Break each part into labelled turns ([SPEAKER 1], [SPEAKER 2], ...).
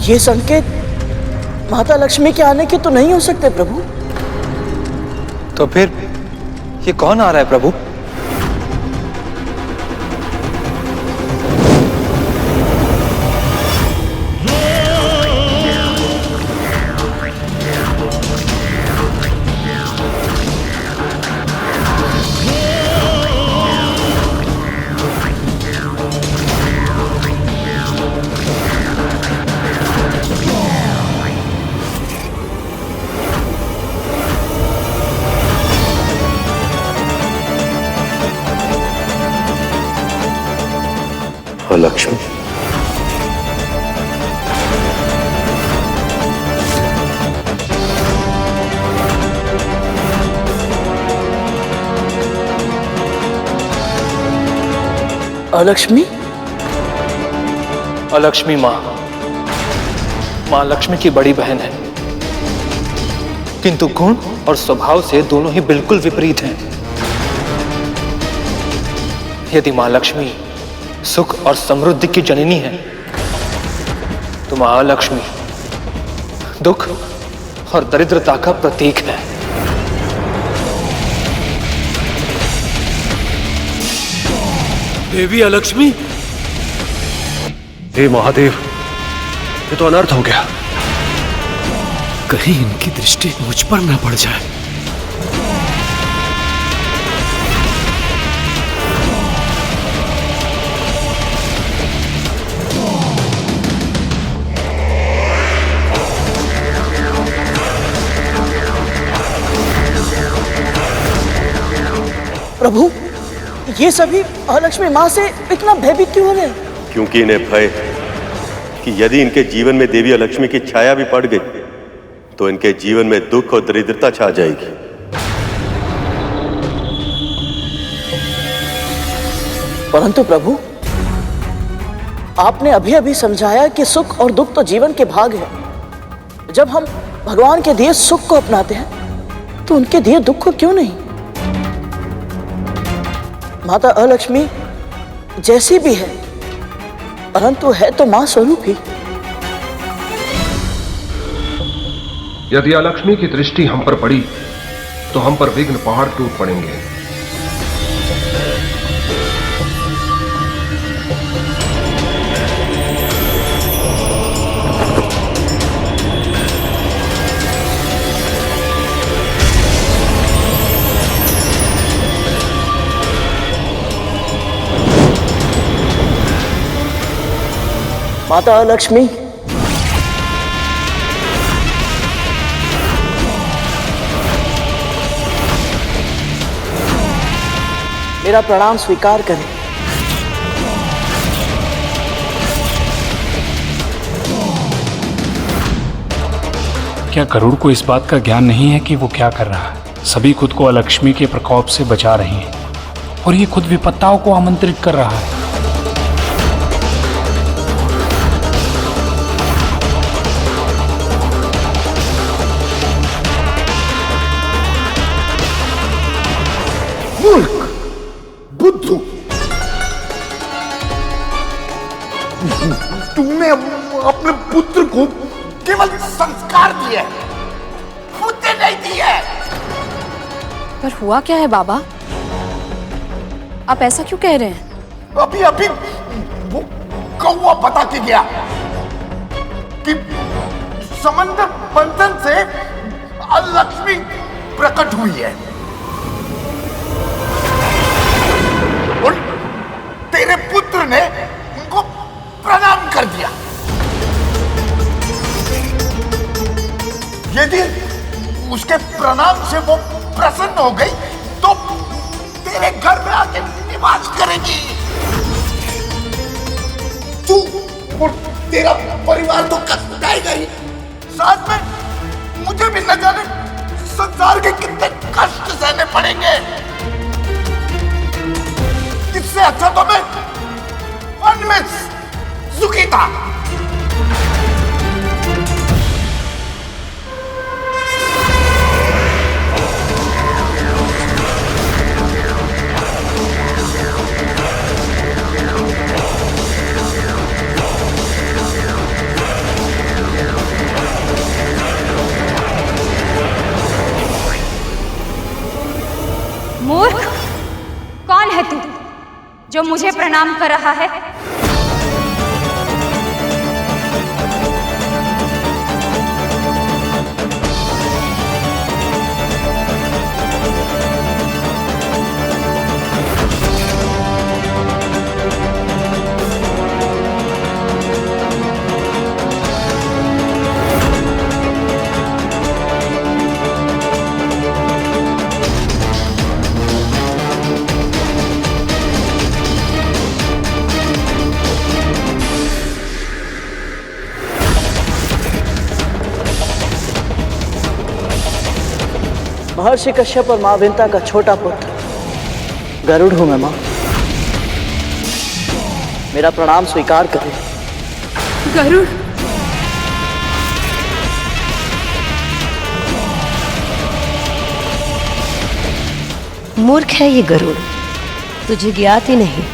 [SPEAKER 1] ये संकेत माता लक्ष्मी के आने के तो नहीं हो सकते प्रभु।
[SPEAKER 2] तो फिर ये कौन आ रहा है प्रभु?
[SPEAKER 3] लक्ष्मी,
[SPEAKER 1] अलक्ष्मी?
[SPEAKER 2] अलक्ष्मी माँ लक्ष्मी की बड़ी बहन है, किंतु गुण और स्वभाव से दोनों ही बिल्कुल विपरीत हैं। यदि माँ लक्ष्मी सुख और समृद्धि की जननी है, तो मां लक्ष्मी दुख और दरिद्रता का प्रतीक है।
[SPEAKER 4] देवी अलक्ष्मी?
[SPEAKER 3] हे महादेव, ये तो अनर्थ हो गया।
[SPEAKER 4] कहीं इनकी दृष्टि मुझ पर न पड़ जाए।
[SPEAKER 1] प्रभु, ये सभी अलक्ष्मी माँ से इतना भयभीत क्यों हो रहे हैं?
[SPEAKER 3] क्योंकि इन्हें भय कि यदि इनके जीवन में देवी अलक्ष्मी की छाया भी पड़ गई तो इनके जीवन में दुख और दरिद्रता छा जाएगी।
[SPEAKER 1] परंतु प्रभु, आपने अभी अभी समझाया कि सुख और दुख तो जीवन के भाग है। जब हम भगवान के दिए सुख को अपनाते हैं तो उनके दिए दुख को क्यों नहीं? माता अलक्ष्मी जैसी भी है, परंतु है तो मां स्वरूप ही।
[SPEAKER 5] यदि अलक्ष्मी की दृष्टि हम पर पड़ी तो हम पर विघ्न पहाड़ टूट पड़ेंगे।
[SPEAKER 1] माता लक्ष्मी, मेरा प्रणाम स्वीकार करें।
[SPEAKER 6] क्या गरुड़ को इस बात का ज्ञान नहीं है कि वो क्या कर रहा है? सभी खुद को अलक्ष्मी के प्रकोप से बचा रहे हैं और ये खुद विपत्ताओं को आमंत्रित कर रहा है।
[SPEAKER 7] मूर्ख, बुद्धू, तुमने अपने पुत्र को केवल संस्कार दिए, बुद्धि नहीं दी है।
[SPEAKER 8] पर हुआ क्या है बाबा? आप ऐसा क्यों कह रहे हैं?
[SPEAKER 7] अभी अभी वो कौवा बता के गया कि समंदर मंथन से लक्ष्मी प्रकट हुई है और तेरे पुत्र ने उनको प्रणाम कर दिया। यदि उसके प्रणाम से वो प्रसन्न हो गई तो तेरे घर में आके निवास करेगी। तू और तेरा परिवार तो कष्टाएगा ही, साथ में मुझे भी न जाने संसार के कितने कष्ट सहने पड़ेंगे। इससे अच्छा तो मैं वन में सुखी था।
[SPEAKER 9] जो मुझे प्रणाम कर रहा है?
[SPEAKER 1] महर्षि कश्यप और मां विंता का छोटा पुत्र गरुड़ हूं मैं मां। मेरा प्रणाम स्वीकार करें।
[SPEAKER 8] गरुड़,
[SPEAKER 10] मूर्ख है ये गरुड़, तुझे ज्ञात ही नहीं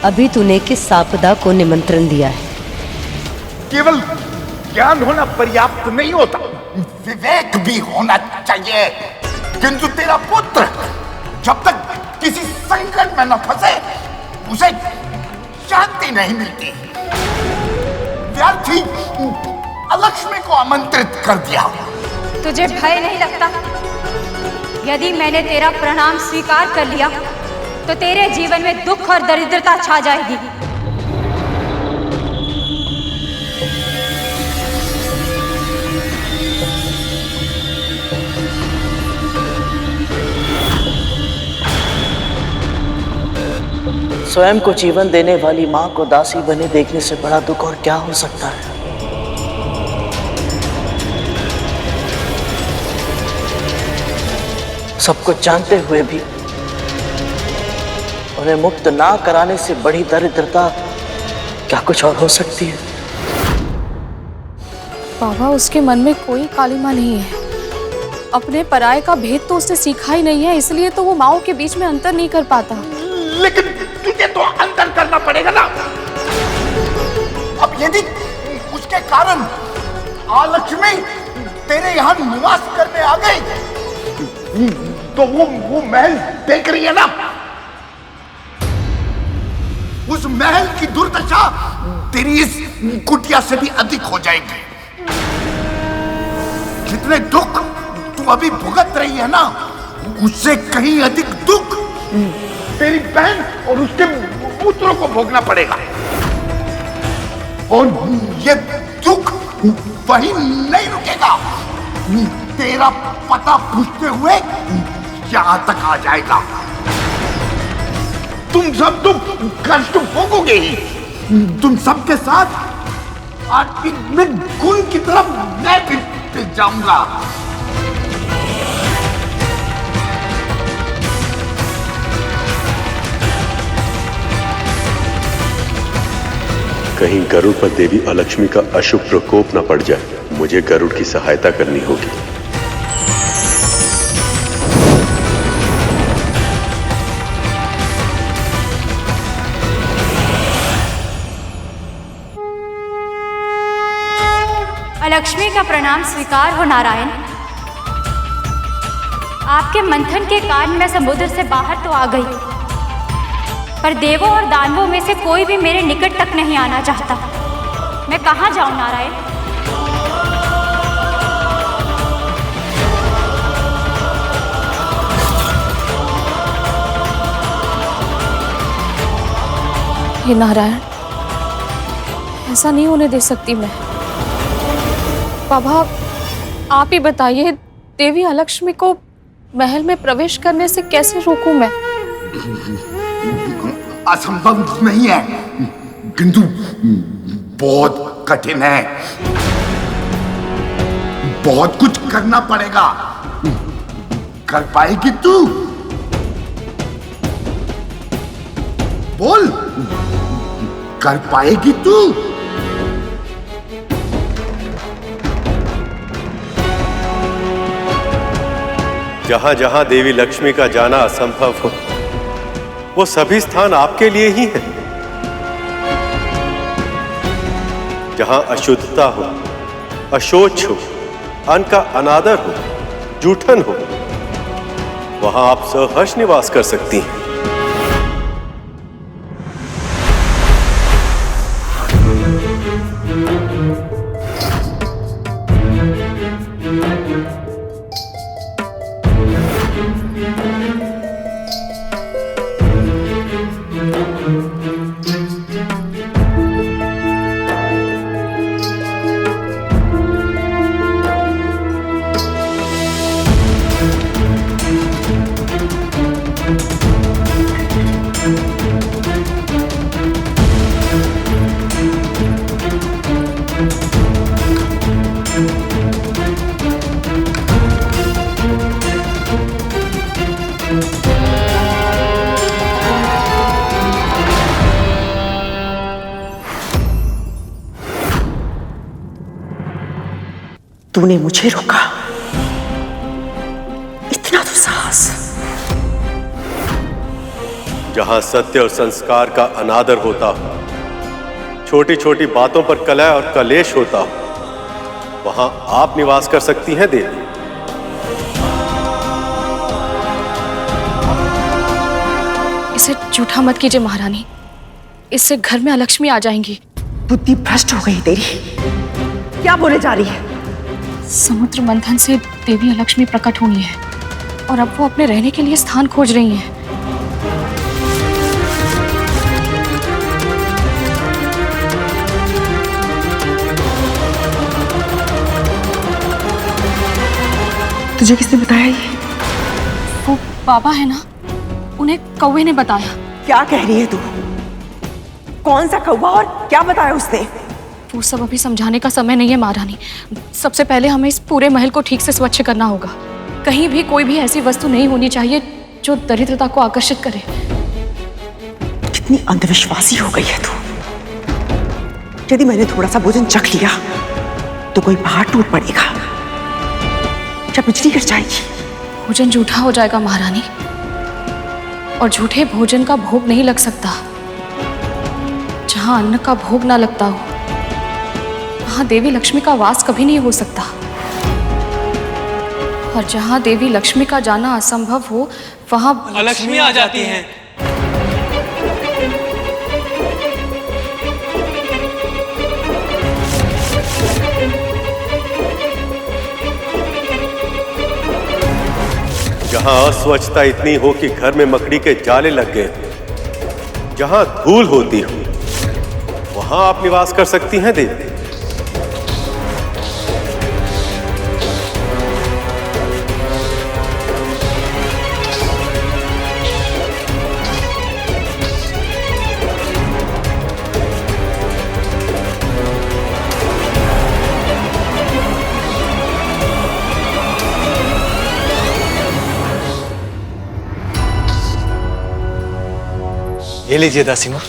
[SPEAKER 10] अभी तूने किस आपदा को निमंत्रण दिया है।
[SPEAKER 7] केवल ज्ञान होना पर्याप्त नहीं होता, विवेक भी होना चाहिए। किंतु तेरा पुत्र जब तक किसी संकट में न फंसे उसे शांति नहीं मिलती। व्यर्थ ही अलक्ष्मी को आमंत्रित कर दिया।
[SPEAKER 9] तुझे भय नहीं लगता? यदि मैंने तेरा प्रणाम स्वीकार कर लिया तो तेरे जीवन में दुख और दरिद्रता छा जाएगी।
[SPEAKER 1] स्वयं को जीवन देने वाली मां को दासी बने देखने से बड़ा दुख और क्या हो सकता है। सब कुछ जानते हुए भी उन्हें मुक्त ना कराने से बड़ी दरिद्रता क्या कुछ और हो सकती है?
[SPEAKER 8] बाबा, उसके मन में कोई कालिमा नहीं है। अपने पराये का भेद तो उसने सीखा ही नहीं है, इसलिए तो वो माओ के बीच में अंतर नहीं कर पाता।
[SPEAKER 7] लेकिन तुझे तो अंतर करना पड़ेगा ना। अब यदि उसके कारण आलक्ष्मी तेरे यहाँ निवास करने आ गई तो वो महल देख रही है ना, उस महल की दुर्दशा तेरी इस कुटिया से भी अधिक हो जाएगी। जितने दुख तू अभी भुगत रही है ना, उससे कहीं अधिक दुख तेरी बहन और उसके पुत्रों को भोगना पड़ेगा। और ये दुख वहीं नहीं रुकेगा, तेरा पता पूछते हुए यहां तक आ जाएगा। तुम सब तो कष्ट भोगोगे ही। तुम सबके साथ आज में गुण की तरफ मैं भी जाऊंगा।
[SPEAKER 3] कहीं गरुड़ पर देवी अलक्ष्मी का अशुभ प्रकोप न पड़ जाए। मुझे गरुड़ की सहायता करनी होगी।
[SPEAKER 9] अलक्ष्मी का प्रणाम स्वीकार हो नारायण। आपके मंथन के कारण मैं समुद्र से बाहर तो आ गई, पर देवों और दानवों में से कोई भी मेरे निकट तक नहीं आना चाहता। मैं कहाँ जाऊं नारायण?
[SPEAKER 8] हे नारायण, ऐसा नहीं होने दे सकती मैं। बाबा, आप ही बताइए, देवी अलक्ष्मी को महल में प्रवेश करने से कैसे रोकूं मैं?
[SPEAKER 7] असंभव नहीं है, किंतु बहुत कठिन है। बहुत कुछ करना पड़ेगा। कर पाएगी तू? बोल, कर पाएगी तू?
[SPEAKER 3] जहां जहां देवी लक्ष्मी का जाना असंभव हो, वो सभी स्थान आपके लिए ही हैं। जहां अशुद्धता हो, अशोच हो, अन्न का अनादर हो, जूठन हो, वहां आप सहर्ष निवास कर सकती हैं।
[SPEAKER 1] तूने मुझे रोका, इतना तो साहस।
[SPEAKER 3] जहां सत्य और संस्कार का अनादर होता हो, छोटी छोटी बातों पर कलह और कलेश होता हो, वहां आप निवास कर सकती हैं देवी।
[SPEAKER 8] इसे झूठा मत कीजिए महारानी, इससे घर में अलक्ष्मी आ जाएंगी।
[SPEAKER 1] बुद्धि भ्रष्ट हो गई तेरी, क्या बोले जा रही है?
[SPEAKER 8] समुद्र मंथन से देवी अलक्ष्मी प्रकट हुई है और अब वो अपने रहने के लिए स्थान खोज रही हैं।
[SPEAKER 1] तुझे किसने बताया ये?
[SPEAKER 8] वो बाबा है ना, उन्हें कौवे ने बताया।
[SPEAKER 1] क्या कह रही है तू? कौन सा कौवा और क्या बताया उसने?
[SPEAKER 8] वो सब अभी समझाने का समय नहीं है महारानी। सबसे पहले हमें इस पूरे महल को ठीक से स्वच्छ करना होगा। कहीं भी कोई भी ऐसी वस्तु नहीं होनी चाहिए जो दरिद्रता को आकर्षित करे।
[SPEAKER 1] कितनी अंधविश्वासी हो गई है तू। यदि मैंने थोड़ा सा भोजन चख लिया तो कोई पहाड़ टूट पड़ेगा या बिजली गिर जाएगी।
[SPEAKER 8] भोजन झूठा हो जाएगा महारानी, और झूठे भोजन का भोग नहीं लग सकता। जहां अन्न का भोग ना लगता हो वहां देवी लक्ष्मी का वास कभी नहीं हो सकता, और जहां देवी लक्ष्मी का जाना असंभव हो वहां
[SPEAKER 2] अलक्ष्मी आ जाती हैं।
[SPEAKER 3] जहां अस्वच्छता इतनी हो कि घर में मकड़ी के जाले लग गए, जहां धूल होती हो, वहां आप निवास कर सकती हैं देवी।
[SPEAKER 2] ये लीजिए दासी माँ।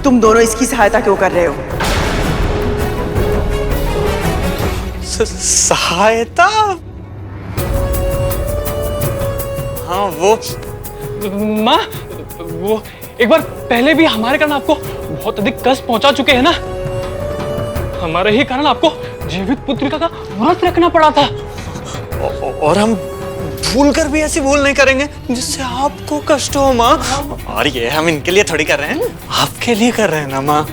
[SPEAKER 1] तुम दोनों इसकी सहायता क्यों कर रहे हो?
[SPEAKER 11] सहायता? हाँ वो
[SPEAKER 2] माँ, वो एक बार पहले भी हमारे कारण आपको बहुत अधिक कष्ट पहुंचा चुके हैं ना। हमारे ही कारण आपको जीवित पुत्रिका का व्रत रखना पड़ा था।
[SPEAKER 11] और हम भूल कर भी ऐसी भूल नहीं करेंगे जिससे आपको कष्ट हो माँ। और ये हम इनके लिए थोड़ी कर रहे हैं, आपके लिए कर रहे हैं ना माँ।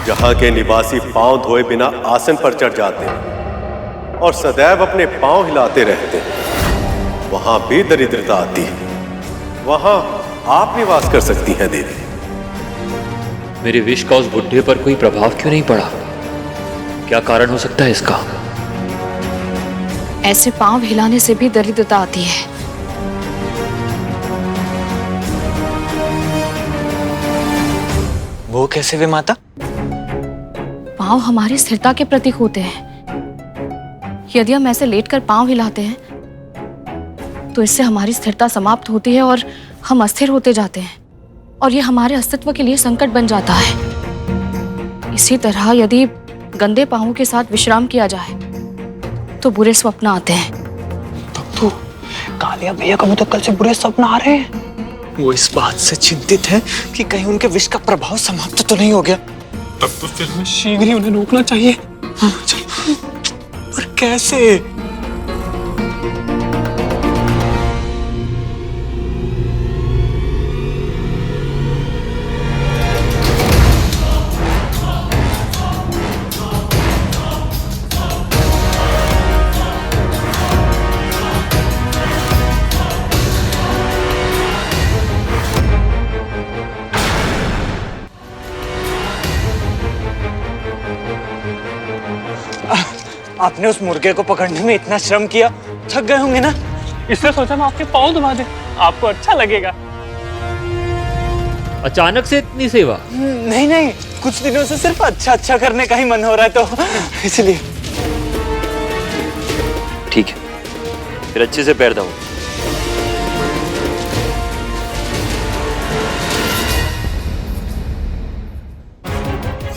[SPEAKER 3] जहां के निवासी पांव धोए बिना आसन पर चढ़ जाते हैं और सदैव अपने पांव हिलाते रहते हैं, वहां भी दरिद्रता आती है। वहां आप निवास कर सकती हैं देवी।
[SPEAKER 12] मेरे विष का उस बुढ़े पर कोई प्रभाव क्यों नहीं पड़ा? क्या कारण हो सकता है इसका?
[SPEAKER 8] ऐसे पांव हिलाने से भी दरिद्रता आती है।
[SPEAKER 11] वो कैसे वे माता?
[SPEAKER 8] पांव हमारी स्थिरता के प्रतीक होते हैं। यदि हम ऐसे लेटकर पांव हिलाते हैं तो इससे हमारी स्थिरता समाप्त होती है और हम अस्थिर होते जाते हैं, और ये हमारे अस्तित्व के लिए संकट बन जाता है। इसी तरह यदि गंदे पांवों के साथ विश्राम किया जाए तो बुरे स्वप्न आते हैं।
[SPEAKER 11] तब तो कालिया भैया का मुतक्कल से बुरे स्वप्न आ रहे हैं। वो इस बात से चिंतित है कि कहीं उनके विष का प्रभाव समाप्त तो नहीं हो गया।
[SPEAKER 6] तब तो फिर हमें शीघ्र ही उन्हें रोकना चाहिए।
[SPEAKER 11] पर कैसे? आपने उस मुर्गे को पकड़ने में इतना श्रम किया, थक गए होंगे ना?
[SPEAKER 2] इसलिए सोचा मैं आपके पाँव दबा दें, आपको अच्छा लगेगा।
[SPEAKER 12] अचानक से इतनी सेवा?
[SPEAKER 11] नहीं नहीं, कुछ दिनों से सिर्फ अच्छा अच्छा करने का ही मन हो रहा है, तो इसलिए।
[SPEAKER 12] ठीक है, फिर अच्छे से पैर दबाओ।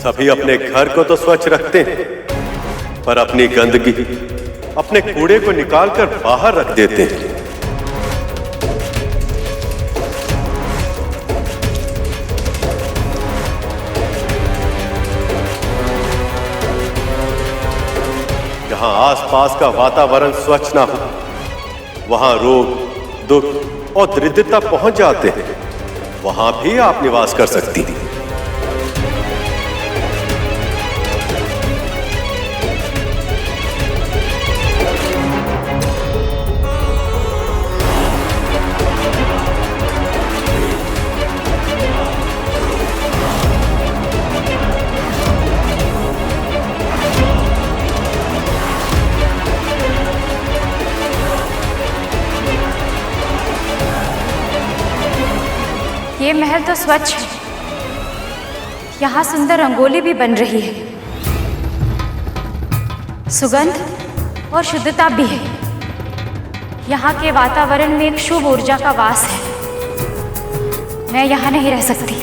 [SPEAKER 3] सभी अपने घर को तो स्वच्छ रखते हैं, पर अपनी गंदगी, अपने कूड़े को निकालकर बाहर रख देते हैं। जहां आसपास का वातावरण स्वच्छ ना हो, वहां रोग, दुख और दरिद्रता पहुंच जाते हैं। वहां भी आप निवास कर सकती हैं।
[SPEAKER 9] ये महल तो स्वच्छ है, यहाँ सुंदर रंगोली भी बन रही है, सुगंध और शुद्धता भी है। यहाँ के वातावरण में एक शुभ ऊर्जा का वास है। मैं यहाँ नहीं रह सकती।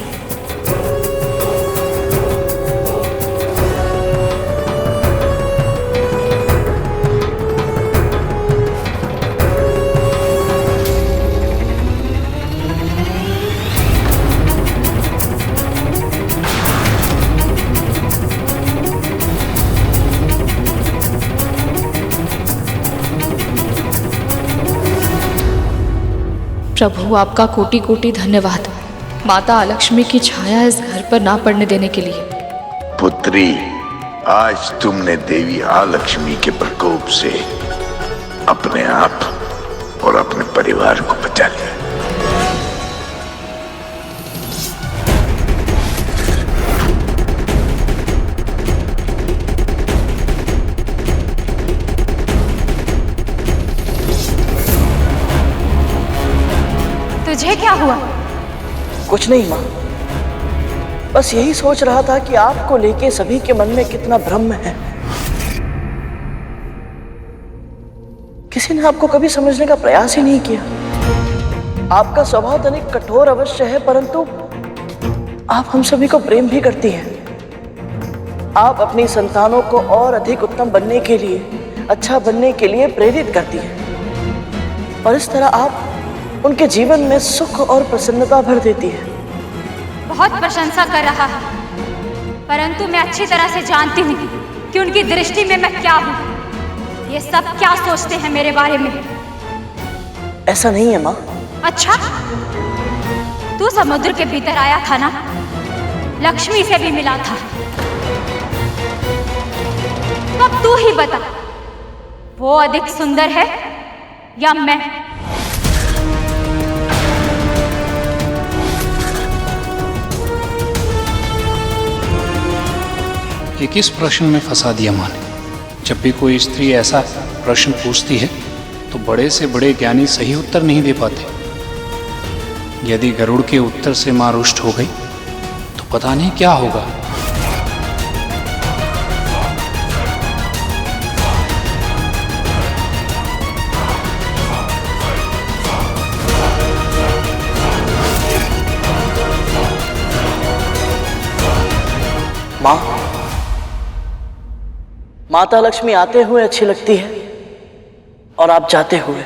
[SPEAKER 8] प्रभु, आपका कोटि कोटि धन्यवाद माता अलक्ष्मी की छाया इस घर पर ना पड़ने देने के लिए।
[SPEAKER 7] पुत्री, आज तुमने देवी आलक्ष्मी के प्रकोप से अपने आप और अपने परिवार को बचा लिया।
[SPEAKER 9] तुझे क्या हुआ?
[SPEAKER 13] कुछ नहीं माँ, बस यही सोच रहा था कि आपको लेके सभी के मन में कितना भ्रम है। किसी ने आपको कभी समझने का प्रयास ही नहीं किया। आपका स्वभाव तनिक कठोर अवश्य है, परंतु आप हम सभी को प्रेम भी करती हैं। आप अपनी संतानों को और अधिक उत्तम बनने के लिए, अच्छा बनने के लिए प्रेरित करती हैं, और इस तरह आप उनके जीवन में सुख और प्रसन्नता भर देती है।
[SPEAKER 9] बहुत प्रशंसा कर रहा है, परंतु मैं अच्छी तरह से जानती हूँ कि उनकी दृष्टि में मैं क्या हूँ। ये सब क्या सोचते हैं मेरे बारे में?
[SPEAKER 13] ऐसा नहीं है माँ।
[SPEAKER 9] अच्छा, तू समुद्र के भीतर आया था ना, लक्ष्मी से भी मिला था। अब तू ही बता, वो अधिक सुंदर है या मैं?
[SPEAKER 6] ये किस प्रश्न में फंसा दिया माँ ने? जब भी कोई स्त्री ऐसा प्रश्न पूछती है तो बड़े से बड़े ज्ञानी सही उत्तर नहीं दे पाते। यदि गरुड़ के उत्तर से माँ रुष्ट हो गई तो पता नहीं क्या होगा।
[SPEAKER 13] माँ, माता लक्ष्मी आते हुए अच्छी लगती है और आप जाते हुए।